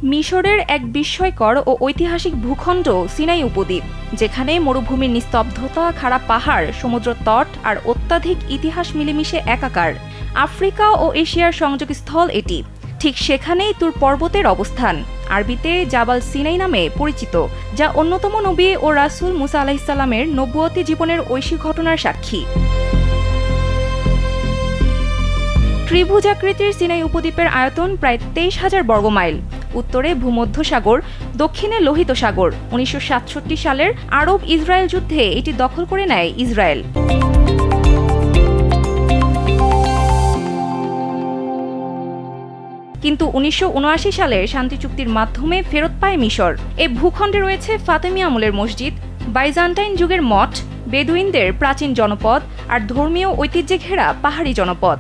মিশরের এক বিস্ময়কর ও ঐতিহাসিক ভূখণ্ড সিনাই উপদ্বীপ, যেখানে মরুভূমির নিস্তব্ধতা, খাড়া পাহাড়, সমুদ্র তট আর অত্যাধিক ইতিহাস মিলেমিশে একাকার। আফ্রিকা ও এশিয়ার সংযোগস্থল এটি। ঠিক সেখানেই তুর পর্বতের অবস্থান, আরবিতে জাবাল সিনাই নামে পরিচিত, যা অন্যতম নবী ও রাসূল মুসা আলাইহিসসালামের নবুয়তি জীবনের ঐশী ঘটনার সাক্ষী। ত্রিভুজাকৃতির সিনাই উপদ্বীপের আয়তন প্রায় ২৩,০০০ বর্গমাইল। উত্তরে ভূমধ্যসাগর, দক্ষিণে লোহিত সাগর। ১৯৬৭ সালের আরব ইসরায়েল যুদ্ধে এটি দখল করে নেয় ইসরায়েল। কিন্তু ১৯৭৯ সালের শান্তি চুক্তির মাধ্যমে ফেরত পায় মিশর। এ ভূখণ্ডে রয়েছে ফাতেমি আমলের মসজিদ, বাইজান্টাইন যুগের মঠ, বেদুইনদের প্রাচীন জনপদ আর ধর্মীয় ঐতিহ্যে ঘেরা পাহাড়ি জনপদ।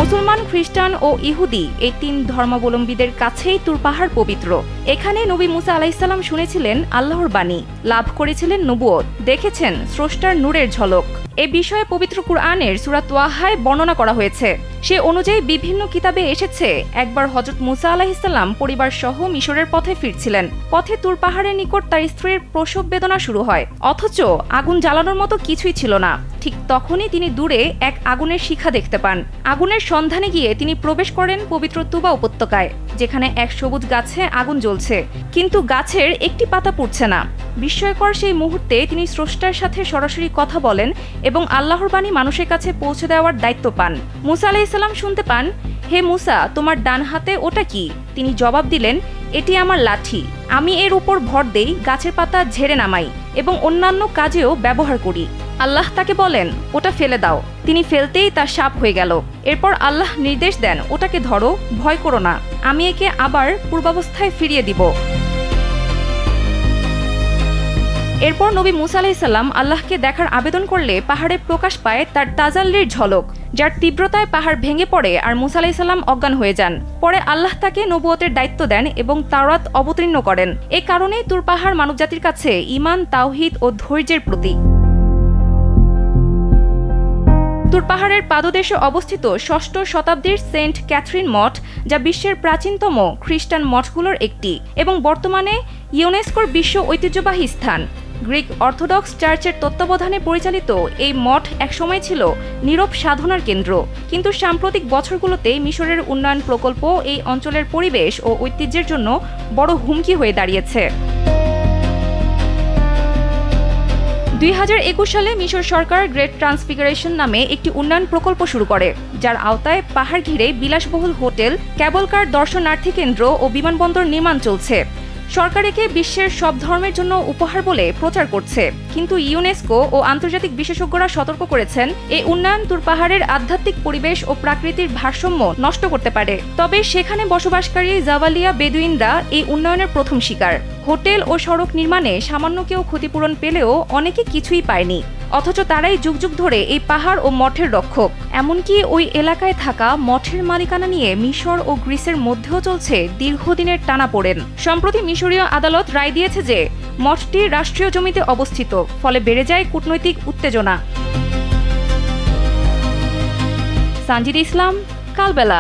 মুসলমান, খ্রিস্টান ও ইহুদি এই ৩ ধর্মাবলম্বীদের কাছেই তুর পাহাড় পবিত্র। এখানে নবী মুসা আলাইহিসসালাম শুনেছিলেন আল্লাহর বাণী, লাভ করেছিলেন নবুয়ত, দেখেছেন স্রষ্টার নূরের ঝলক। এ বিষয়ে পবিত্র কুরআনের সূরা তোয়াহায় বর্ণনা করা হয়েছে। সে অনুযায়ী বিভিন্ন কিতাবে এসেছে, একবার হযরত মুসা আলাইহিসসালাম পরিবার সহ মিশরের পথে ফিরছিলেন। পথে তুর পাহাড়ের নিকট তার স্ত্রীর প্রসব বেদনা শুরু হয়, অথচ আগুন জ্বালানোর মতো কিছুই ছিল না। ঠিক তখনই তিনি দূরে এক আগুনের শিখা দেখতে পান। আগুনের সন্ধানে গিয়ে তিনি প্রবেশ করেন পবিত্র তুবা উপত্যকায়, যেখানে এক সবুজ গাছে আগুন জ্বলছে, কিন্তু গাছের একটি পাতা পুড়ছে না। বিস্ময়কর সেই মুহূর্তে তিনি স্রষ্টার সাথে সরাসরি কথা বলেন এবং আল্লাহর বাণী মানুষের কাছে পৌঁছে দেওয়ার দায়িত্ব পান। মুসা আলাইহিসসালাম শুনতে পান, হে মুসা, তোমার ডান হাতে ওটা কি? তিনি জবাব দিলেন, এটি আমার লাঠি। আমি এর উপর ভর দেই, গাছের পাতা ঝেড়ে নামাই এবং অন্যান্য কাজেও ব্যবহার করি। আল্লাহ তাকে বলেন, ওটা ফেলে দাও। তিনি ফেলতেই তার সাপ হয়ে গেল। এরপর আল্লাহ নির্দেশ দেন, ওটাকে ধরো, ভয় করো না, আমি একে আবার পূর্বাবস্থায় ফিরিয়ে দিব। এরপর নবী মুসা আলাইহিসসালাম আল্লাহকে দেখার আবেদন করলে পাহাড়ে প্রকাশ পায় তার তাজাল্লির ঝলক, যার তীব্রতায় পাহাড় ভেঙে পড়ে আর মুসা আলাইহিসসালাম অজ্ঞান হয়ে যান। পরে আল্লাহ তাকে নবুয়তের দায়িত্ব দেন এবং তাওরাত অবতীর্ণ করেন। এ কারণেই তুর পাহাড় মানবজাতির কাছে ঈমান, তাওহীদ ও ধৈর্যের প্রতীক। তুর পাহাড়ের পাদদেশে অবস্থিত ৬ষ্ঠ শতাব্দীর সেন্ট ক্যাথরিন মঠ, যা বিশ্বের প্রাচীনতম খ্রিস্টান মঠগুলোর একটি এবং বর্তমানে ইউনেস্কোর বিশ্ব ঐতিহ্যবাহী স্থান। গ্রিক অর্থোডক্স চার্চের তত্ত্বাবধানে পরিচালিত এই মঠ একসময় ছিল নীরব সাধনার কেন্দ্র, কিন্তু সাম্প্রতিক বছরগুলোতে মিশরের উন্নয়ন প্রকল্প এই অঞ্চলের পরিবেশ ও ঐতিহ্যের জন্য বড় হুমকি হয়ে দাঁড়িয়েছে। ২০২১ সালে মিশর সরকার গ্রেট ট্রান্সফিগারেশন নামে একটি উন্নয়ন প্রকল্প শুরু করে, যার আওতায় পাহাড় ঘিরে বিলাসবহুল হোটেল, ক্যাবল কার, দর্শনার্থী কেন্দ্র ও বিমানবন্দর নির্মাণ চলছে। সরকার একে বিশ্বের সব ধর্মের জন্য উপহার বলে প্রচার করছে, কিন্তু ইউনেস্কো ও আন্তর্জাতিক বিশেষজ্ঞরা সতর্ক করেছেন, এই উন্নয়ন তুর পাহাড়ের আধ্যাত্মিক পরিবেশ ও প্রাকৃতিক ভারসাম্য নষ্ট করতে পারে। তবে সেখানে বসবাসকারী জাওয়ালিয়া বেদুইনরা এই উন্নয়নের প্রথম শিকার। হোটেল ও সড়ক নির্মাণে সামান্য কেউ ক্ষতিপূরণ পেলেও অনেকে কিছুই পায়নি, অথচ তারাই যুগ যুগ ধরে এই পাহাড় ও মঠের রক্ষক। এমনকি ওই এলাকায় থাকা মঠের মালিকানা নিয়ে মিশর ও গ্রিসের মধ্যেও চলছে দীর্ঘদিনের টানাপোড়েন। সম্প্রতি মিশরীয় আদালত রায় দিয়েছে যে মঠটি রাষ্ট্রীয় জমিতে অবস্থিত, ফলে বেড়ে যায় কূটনৈতিক উত্তেজনা। সানজিদ ইসলাম, কালবেলা।